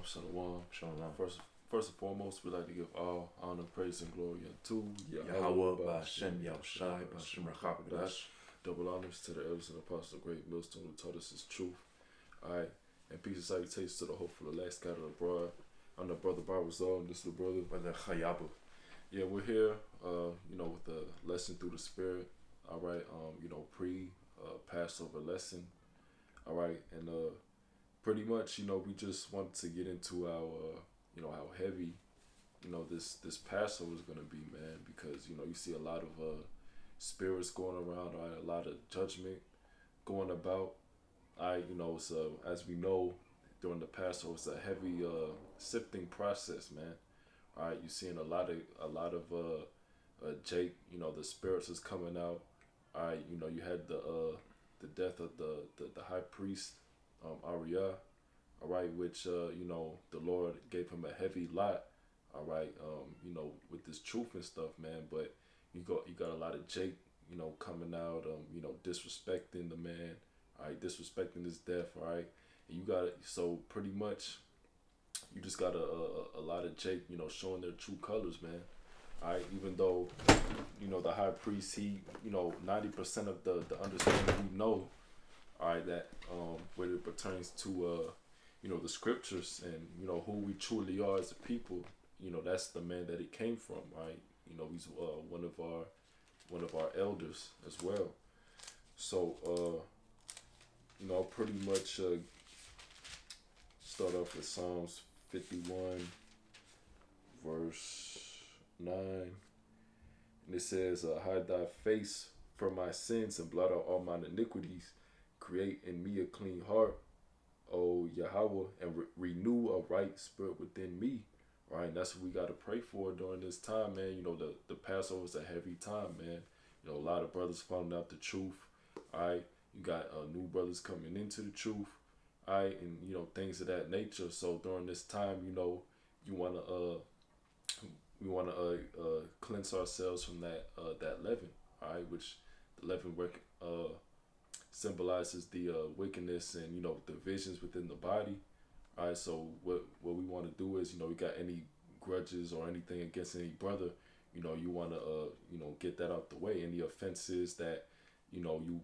Shalom. Shalom. First and foremost, we'd like to give all honor, praise, and glory unto Yahweh, Ba'Shem, Yahushai, Ba'Shem, Rachakadash. Double honors to the elders and apostles of Great Millstone who taught us his truth. Alright, and peace and salutations to the hopeful elect scattered abroad. I'm the brother Barazal, and this is the brother Chayabu. Yeah, we're here, with the lesson through the Spirit. Alright, pre Passover lesson. Alright, and pretty much, we just wanted to get into our, how heavy, this Passover is going to be, man, because, you see a lot of spirits going around, right? A lot of judgment going about. So as we know, during the Passover, it's a heavy sifting process, man. All right, you're seeing a lot of Jake, the spirits is coming out. All right, you had the death of the high priest, Ariah, all right, which the Lord gave him a heavy lot, all right, with this truth and stuff, man. But you got a lot of Jake, coming out, disrespecting the man, all right, disrespecting his death, all right. And you got so pretty much, you just got a lot of Jake, showing their true colors, man. All right, even though, the high priest, he, 90% of the understanding we know, all right, that when it pertains to, the scriptures and, who we truly are as a people, that's the man that it came from, right? He's one of our elders as well. So, I'll pretty much start off with Psalms 51, verse 9. And it says, hide thy face from my sins and blot out all mine iniquities. Create in me a clean heart, O Yahweh, and renew a right spirit within me. Right, and that's what we got to pray for during this time, man. The Passover is a heavy time, man. A lot of brothers finding out the truth. All right, you got new brothers coming into the truth. All right, and things of that nature. So during this time, we want to cleanse ourselves from that leaven. All right, which the leaven symbolizes the wickedness and divisions within the body. All right, so what we want to do is, we got any grudges or anything against any brother, you want to get that out the way. Any offenses that you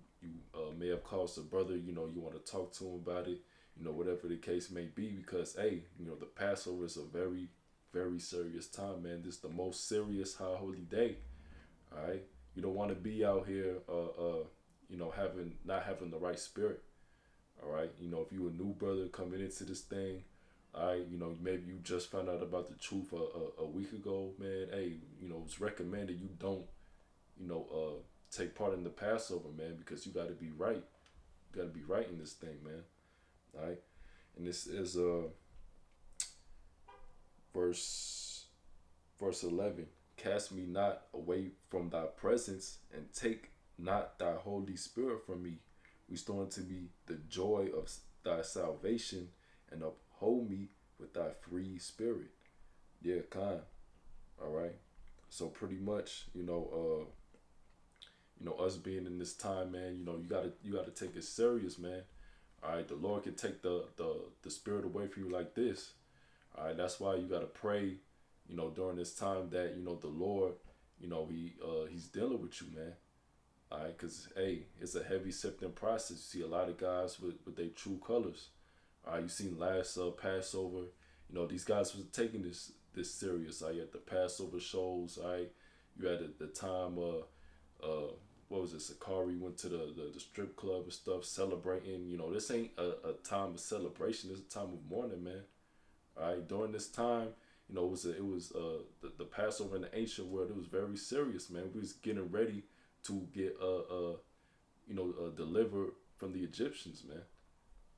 may have caused a brother, you want to talk to him about it, whatever the case may be, because hey, the Passover is a very, very serious time, man. This is the most serious high holy day. All right, you don't want to be out here not having the right spirit. All right, if you a new brother coming into this thing, all right, maybe you just found out about the truth a week ago, man. Hey, it's recommended you don't, take part in the Passover, man, because you got to be right. You got to be right in this thing, man. All right, and this is verse 11. Cast me not away from thy presence, and take not thy Holy Spirit from me. Restore unto me the joy of thy salvation, and uphold me with thy free spirit. Yeah, kind. All right. So pretty much, us being in this time, man, you gotta take it serious, man. All right, the Lord can take the spirit away from you like this. All right, that's why you gotta pray, during this time that the Lord, he's dealing with you, man. All right, because, hey, it's a heavy sifting process. You see a lot of guys with their true colors. All right, you seen last Passover, these guys was taking this serious. All right, you had the Passover shows. All right, you had the time, what was it, Sakari went to the strip club and stuff, celebrating. This ain't a time of celebration. It's a time of mourning, man. All right, during this time, it was the Passover in the ancient world. It was very serious, man. We was getting ready to get delivered from the Egyptians, man.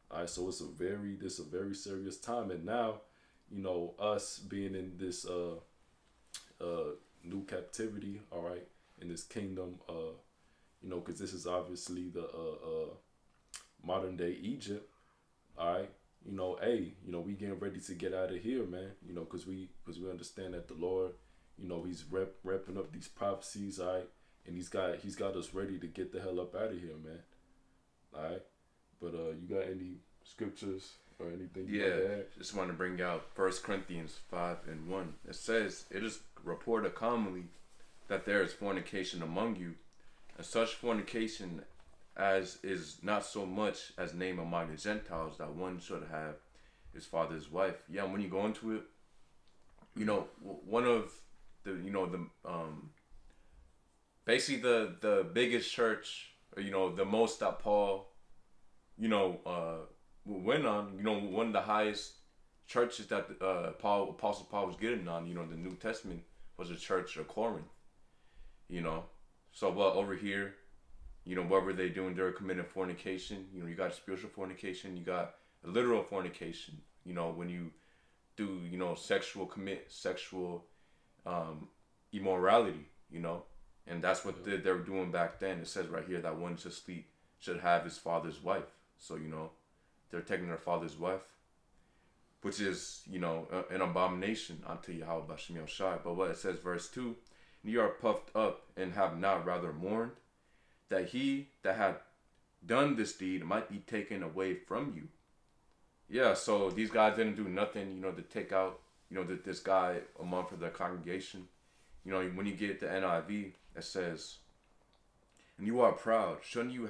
All right, so it's a very serious time, and now, us being in this new captivity, all right, in this kingdom, because this is obviously the modern day Egypt, all right. We getting ready to get out of here, man. Because we understand that the Lord, he's repping up these prophecies, all right. And he's got us ready to get the hell up out of here, man. All right. But you got any scriptures or anything you want to add? Just want to bring out 1 Corinthians 5:1. It says, "It is reported commonly that there is fornication among you, and such fornication as is not so much as named among the Gentiles, that one should have his father's wife." Yeah, and when you go into it, one of the, basically the biggest church, or the most that Paul, went on, one of the highest churches that Apostle Paul was getting on, the New Testament, was the church of Corinth. So over here, what were they doing? They were committing fornication. You got spiritual fornication, you got a literal fornication. When you do, commit sexual immorality. And that's what they were doing back then. It says right here that one should have his father's wife. So they're taking their father's wife, which is an abomination unto Yahweh B'Shem Yahushai. But what it says, verse 2, "You are puffed up and have not rather mourned, that he that had done this deed might be taken away from you." Yeah, so these guys didn't do nothing, to take out, this guy among for the congregation. When you get the NIV, it says, "And you are proud. Shouldn't you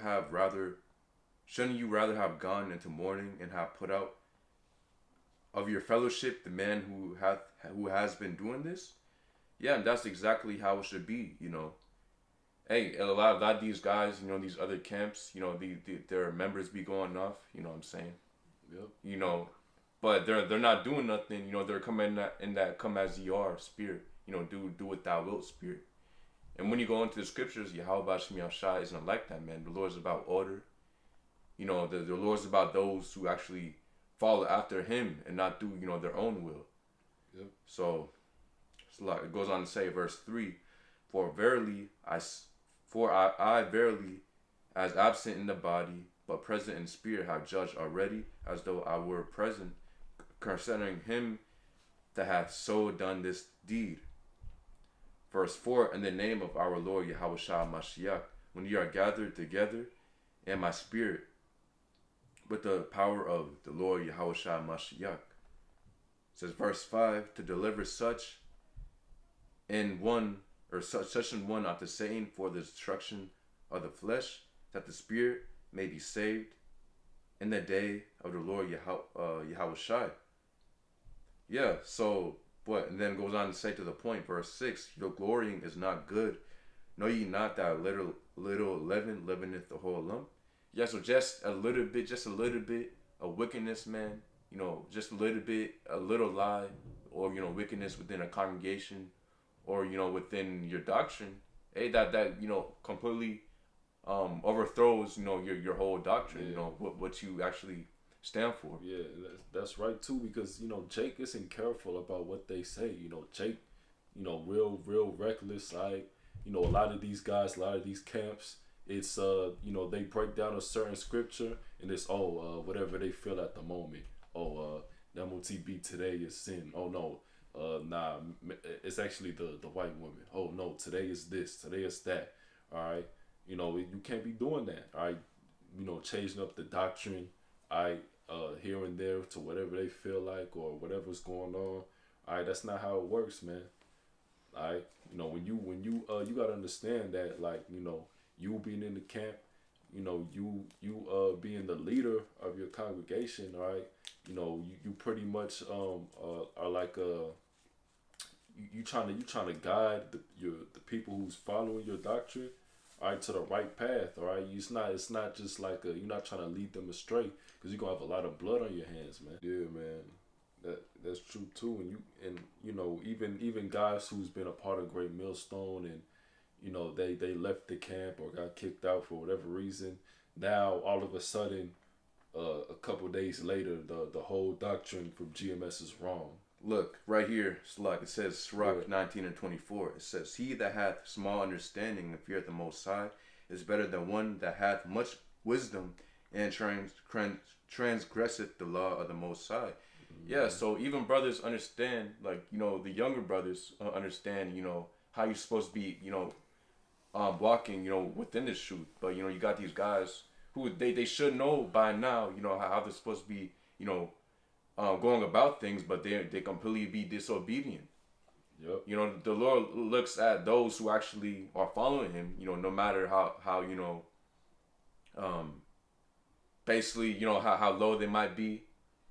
rather have gone into mourning and have put out of your fellowship the man who has been doing this?" Yeah, and that's exactly how it should be. Hey, a lot of these guys, these other camps, their members be going off. You know what I'm saying? Yep. But they're not doing nothing. They're coming in that come as ye are spirit. Do what thou wilt spirit. And when you go into the scriptures, Yahweh B'Shem Yahushai isn't like that, man. The Lord is about order. The Lord is about those who actually follow after Him and not do their own will. Yep. So it goes on to say, verse 3, For I verily, as absent in the body, but present in spirit, have judged already, as though I were present, concerning him that hath so done this deed." Verse 4, "In the name of our Lord Yahweh Shah Mashiach, when ye are gathered together in my spirit, with the power of the Lord Yahweh Shah Mashiach." It says, verse 5, "To deliver such in one unto Satan for the destruction of the flesh, that the spirit may be saved in the day of the Lord Yahweh Shai." Yeah, so what? And then it goes on to say to the point, verse 6, "Your glorying is not good. Know ye not that little leaven leaveneth the whole lump?" Yeah, so just a little bit of wickedness, man. Just a little lie, or wickedness within a congregation, or within your doctrine. Hey, that completely overthrows your whole doctrine. Yeah. What you actually stand for. Yeah, that's right too, because Jake isn't careful about what they say. Jake, real reckless. Like a lot of these guys, a lot of these camps, it's they break down a certain scripture and it's whatever they feel at the moment. MOTB today is sin. Oh no, nah, it's actually the white woman. Oh no, today is this, today is that. All right, you can't be doing that. All right, changing up the doctrine. Here and there to whatever they feel like or whatever's going on. All right, that's not how it works, man. All right, when you gotta understand that, like, you being in the camp, you being the leader of your congregation. All right, you pretty much are like you trying to guide the people who's following your doctrine, all right, to the right path. All right, it's not just like you're not trying to lead them astray, because you're gonna have a lot of blood on your hands, man. Yeah, man, that's true too. And even guys who's been a part of Great Millstone, and they left the camp or got kicked out for whatever reason. Now all of a sudden, a couple days later, the whole doctrine from GMS is wrong. Look, right here, it says, Sirach 19:24. It says, "He that hath small understanding and feareth the Most High is better than one that hath much wisdom and transgresseth the law of the Most High." Mm-hmm. Yeah, so even brothers understand, like, the younger brothers understand, how you're supposed to be, walking, within this truth. But, you got these guys who they should know by now, how they're supposed to be, going about things, but they completely be disobedient. Yep. You know, the Lord looks at those who actually are following Him. You know, no matter how you know, basically, you know how low they might be.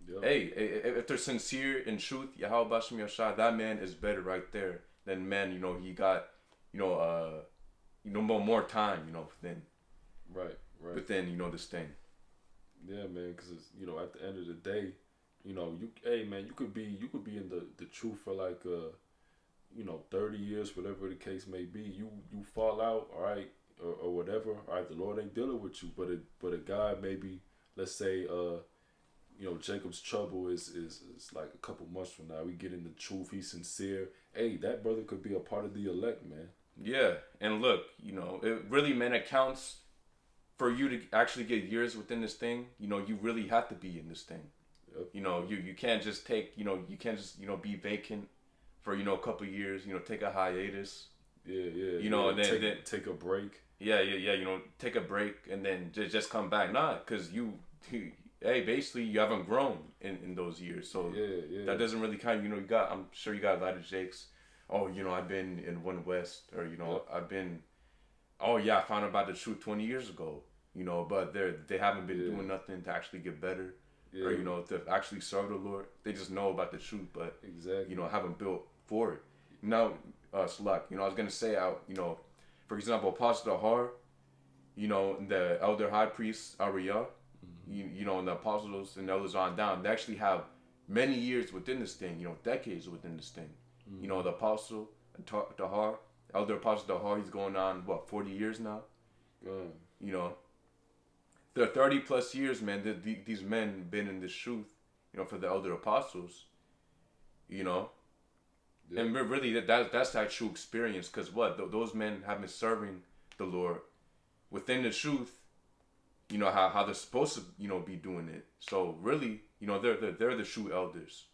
Yep. Hey, if they're sincere in truth, Yahweh Bashem Yashai, that man is better right there than man. You know, he got, more time. You know, Right. within this thing. Yeah, man. Because at the end of the day, hey, man, you could be in the truth for like 30 years, whatever the case may be. You fall out, all right, or whatever. All right, the Lord ain't dealing with you, but a guy maybe, let's say Jacob's trouble is like a couple months from now. We get in the truth. He's sincere. Hey, that brother could be a part of the elect, man. Yeah, and look, it really, man, it counts for you to actually get years within this thing. You really have to be in this thing. Yep. You can't just take, you can't just, be vacant for, a couple years, take a hiatus. Yeah. And then take a break. Yeah. Take a break and then just come back. Nah, because hey, basically you haven't grown in those years. So yeah. that doesn't really count. I'm sure you got a lot of Jakes. Oh, I've been in One West, or, Yep. I've been, oh yeah, I found out about the truth 20 years ago, but they haven't been doing nothing to actually get better. Yeah. Or, to actually serve the Lord. They just know about the truth, but, Exactly. Haven't built for it. Now, Slack, I was going to say out, for example, Apostle Har, the elder high priest, Ariah, and the apostles and elders on down, they actually have many years within this thing, decades within this thing. Mm-hmm. The apostle, Dahar, elder apostle Dahar, he's going on, 40 years now? There are 30 plus years, man, these men been in this truth, for the elder apostles, Yeah. And really, that's that true experience, because those men have been serving the Lord within the truth, how they're supposed to, be doing it. So really, they're the true elders,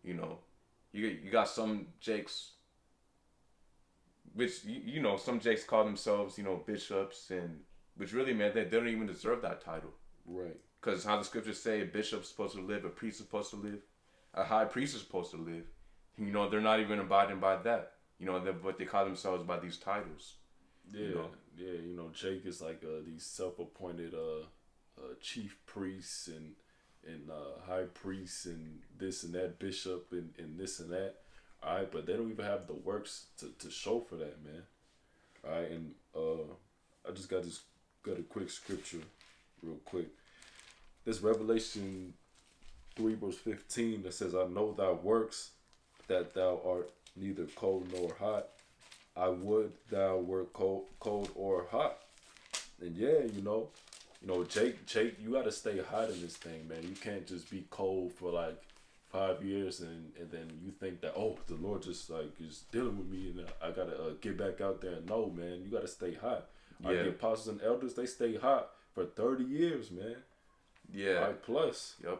You got some Jakes, which, some Jakes call themselves, bishops, and which really, man, they don't even deserve that title. Right. Because how the scriptures say a bishop's supposed to live, a priest is supposed to live, a high priest is supposed to live. They're not even abiding by that. But they call themselves by these titles. Yeah. Jake is like these self-appointed chief priests and high priests and this and that, bishop and this and that. All right, but they don't even have the works to show for that, man. All right, and I just got a quick scripture real quick. This Revelation 3 verse 15 that says, I know thy works, that thou art neither cold nor hot. I would thou were cold or hot. And yeah, Jake, you gotta stay hot in this thing, man. You can't just be cold for like 5 years and then you think that, oh, the Lord just like is dealing with me and I gotta get back out there. No, man, you gotta stay hot. Yeah. The apostles and elders, they stay hot for 30 years, man. Yeah. All right, plus. Yep.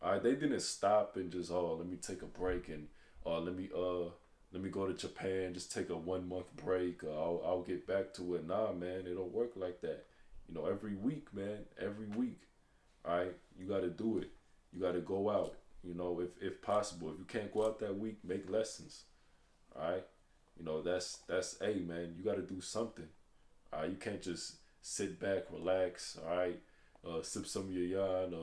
All right, they didn't stop and just, let me take a break and let me go to Japan, just take a 1 month break. I'll get back to it. Nah, man, it don't work like that. Every week, man, every week. All right, you got to do it. You got to go out. If possible. If you can't go out that week, make lessons. All right, that's hey, man, you got to do something. All right, you can't just sit back, relax. All right, sip some of your yarn.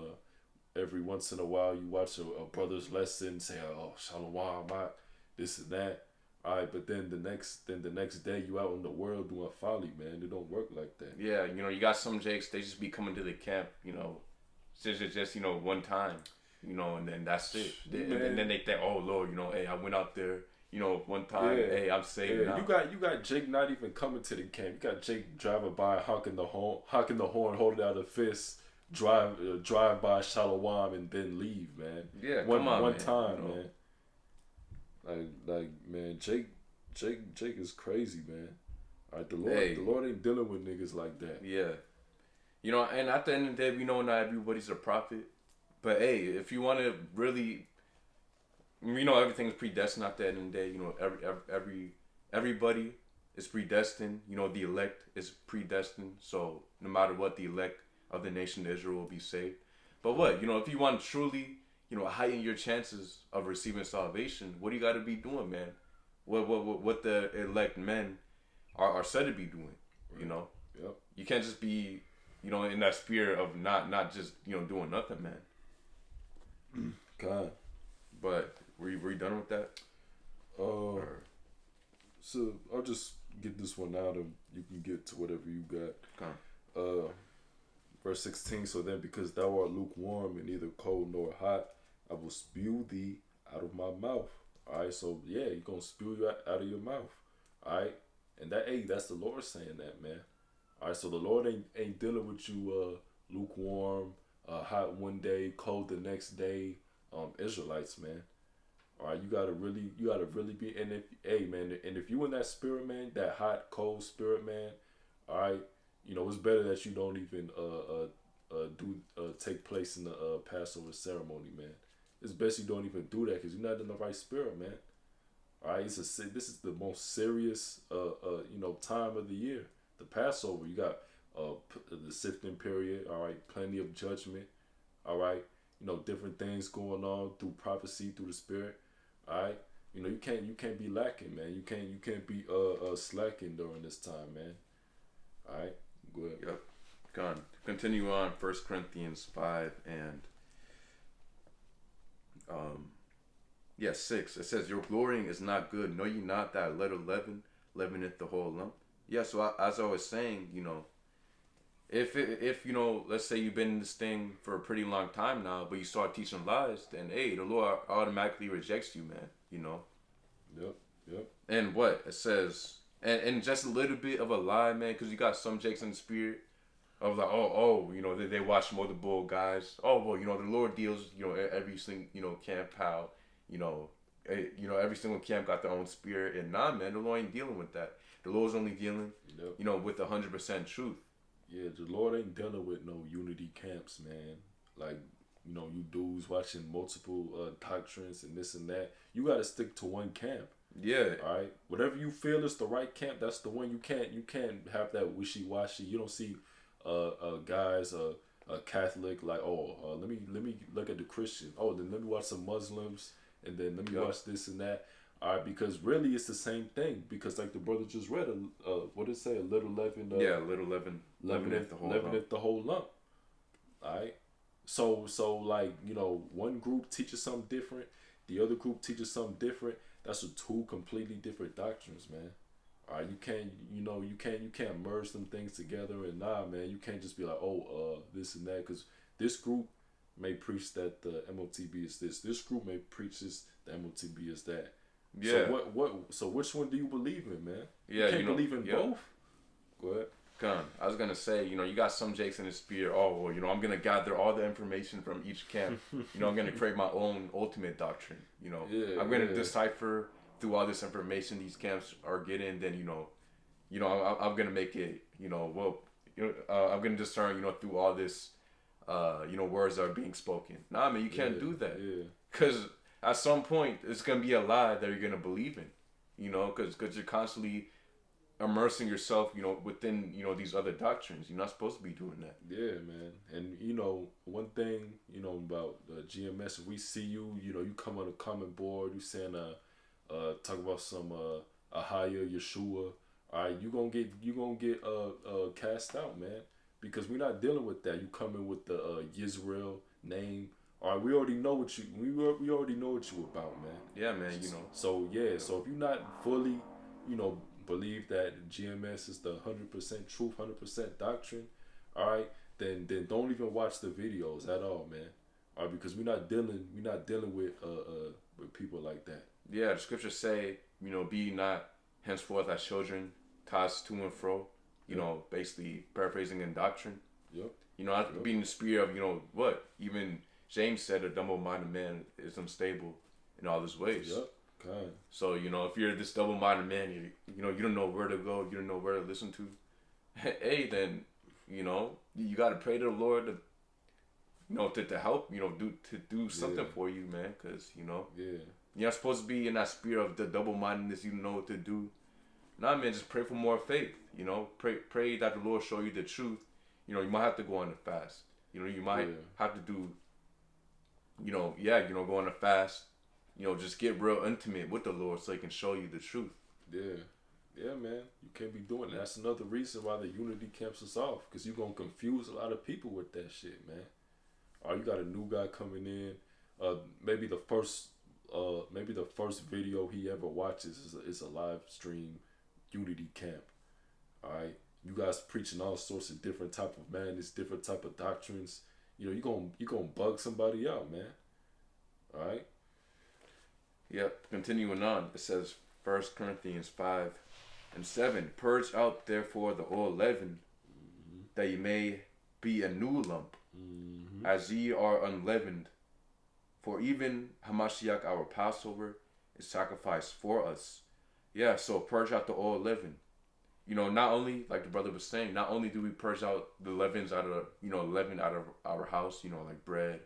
Every once in a while, you watch a brother's lesson, say, oh, shalom, this and that. All right, but then the next day you out in the world doing folly, man. It don't work like that. Yeah, you got some Jakes, they just be coming to the camp, just one time, and then that's it. And then they think, oh Lord, hey, I went out there, one time, hey, I'm saved now. You got Jake not even coming to the camp. You got Jake driving by, honking the horn, holding out a fist, drive by Shalom and then leave, man. Yeah, one time, man. Like man, Jake is crazy, man. All right, the Lord ain't dealing with niggas like that. Yeah, and at the end of the day, we know not everybody's a prophet, but hey, if you want to really, everything's predestined. At the end of the day, everybody is predestined. The elect is predestined. So no matter what, the elect of the nation of Israel will be saved. But what, if you want to truly, heighten your chances of receiving salvation, what do you got to be doing, man? What the elect men are said to be doing, Right. you know? Yep. You can't just be, in that spirit of not just, doing nothing, man. God. But were you done with that? So I'll just get this one out and you can get to whatever you got. Okay. Verse 16, so then because thou art lukewarm and neither cold nor hot, I will spew thee out of my mouth. Alright, so yeah, you're gonna spew you out of your mouth. Alright? And that's the Lord saying that, man. Alright, so the Lord ain't dealing with you lukewarm, hot one day, cold the next day, Israelites, man. Alright, you gotta really be, and if you in that spirit, man, that hot, cold spirit, man, alright, it's better that you don't even take place in the Passover ceremony, man. It's best you don't even do that because you're not in the right spirit, man. All right, this is the most serious time of the year. The Passover, you got the sifting period. All right, plenty of judgment. All right, different things going on through prophecy, through the spirit. All right, you can't be lacking, man. You can't be slacking during this time, man. All right, go ahead. Yep. Continue on. 1 Corinthians 5 and 6. It says, "Your glorying is not good. Know ye not that a little leaven leaveneth the whole lump?" Yeah. So as I was saying, if let's say you've been in this thing for a pretty long time now, but you start teaching lies, then the Lord automatically rejects you, man. Yep. And what it says, and just a little bit of a lie, man, because you got some jakes in the spirit of like, they watch multiple guys. Oh, well, the Lord deals, every single camp how, every single camp got their own spirit, and nah, man, the Lord ain't dealing with that. The Lord's only dealing, with 100% truth. Yeah, the Lord ain't dealing with no unity camps, man. Like, you dudes watching multiple doctrines and this and that. You got to stick to one camp. Yeah. All right. Whatever you feel is the right camp, that's the one. You can't have that wishy washy. You don't see guys a Catholic like, let me look at the Christian. Oh, then let me watch some Muslims, and then let me watch this and that. All right, because really it's the same thing. Because like the brother just read, what did it say? A little leaven. A little leaven. Leaveneth the whole lump. All right. So like one group teaches something different, the other group teaches something different. That's two completely different doctrines, man. All right, you can't merge them things together, and nah, man, you can't just be like, this and that, because this group may preach that the MOTB is this group may preach this, the MOTB is that. Yeah. So which one do you believe in, man? Yeah, you can't believe in both. Go ahead. I was gonna say, you got some jakes in the spirit. Oh, well, I'm gonna gather all the information from each camp. I'm gonna create my own ultimate doctrine. I'm gonna decipher through all this information these camps are getting. Then I'm gonna make it. I'm gonna discern. Through all this, words that are being spoken. Nah, man, you can't do that. Yeah. Because at some point, it's gonna be a lie that you're gonna believe in. Because you're constantly immersing yourself, within, these other doctrines. You're not supposed to be doing that. Yeah, man. And, one thing, about GMS, we see you, you come on a comment board, you saying, talk about some, Ahaya, Yeshua. All right, you gonna get cast out, man. Because we're not dealing with that. You come in with the Yisrael name. All right, we already know what you about, man. Yeah, man, So if you're not fully, believe that GMS is the 100% truth, 100% doctrine, all right, then don't even watch the videos at all, man. All right, because we're not dealing with people like that. Yeah, the scriptures say, be not henceforth as children, tossed to and fro. Basically paraphrasing in doctrine. Yep. Not be in the spirit of what even James said, a double-minded man is unstable in all his ways. Yep. God. So, if you're this double-minded man, you don't know where to go, you don't know where to listen to, hey, then, you got to pray to the Lord to help, to do something for you, man, because, you're not supposed to be in that spirit of the double-mindedness, you know what to do. Nah, man, just pray for more faith, pray that the Lord show you the truth. You might have to go on a fast. You might have to do, go on a fast, just get real intimate with the Lord so He can show you the truth. Yeah. Yeah, man. You can't be doing that. That's another reason why the unity camps us off. Because you're going to confuse a lot of people with that shit, man. Or you got a new guy coming in. Maybe the first video he ever watches is a live stream unity camp. All right. You guys preaching all sorts of different type of madness, different type of doctrines. You gonna bug somebody out, man. All right. Yep. Continuing on, it says 1 Corinthians 5:7. Purge out therefore the old leaven, that ye may be a new lump, as ye are unleavened. For even Hamashiach our Passover is sacrificed for us. Yeah. So purge out the old leaven. Not only, like the brother was saying, not only do we purge out the leaven out of our house, like bread,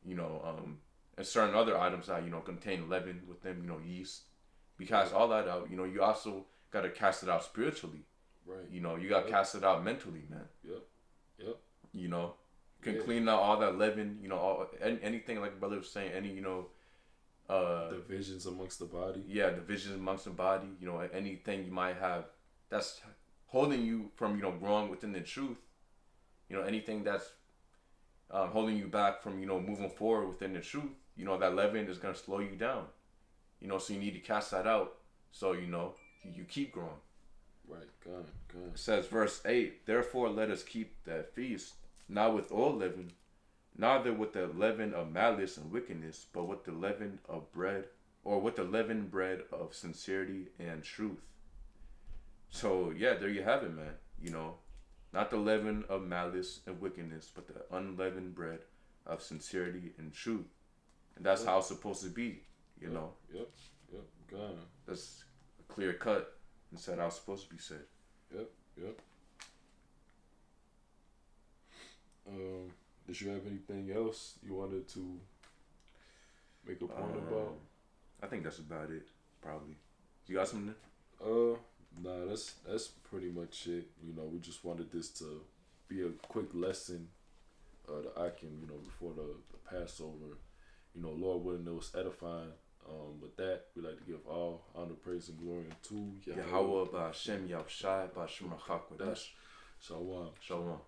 and certain other items that, contain leaven with them, yeast. We cast all that out. You also got to cast it out spiritually. Right. You got to cast it out mentally, man. Yep. Can clean out all that leaven, anything like the brother was saying, divisions amongst the body. Yeah, divisions amongst the body, anything you might have that's holding you from, growing within the truth, anything that's holding you back from, moving forward within the truth, that leaven is going to slow you down, so you need to cast that out so, you keep growing. Right, God. It says, verse 8, therefore let us keep that feast, not with old leaven, neither with the leaven of malice and wickedness, but with the leaven of bread, or with the leavened bread of sincerity and truth. So, yeah, there you have it, man. Not the leaven of malice and wickedness, but the unleavened bread of sincerity and truth. And that's how it's supposed to be, Yep. God. That's a clear cut and said how it's supposed to be said. Yep. Did you have anything else you wanted to make a point about? I think that's about it, probably. You got something? Nah, that's pretty much it. We just wanted this to be a quick lesson that I can, before the Passover. Lord willing, it was edifying. With that, we like to give all honor, praise, and glory to Yahweh Ba'Shem Yahushai Ba'Shem Rachak Kodesh. Shalom. Shalom.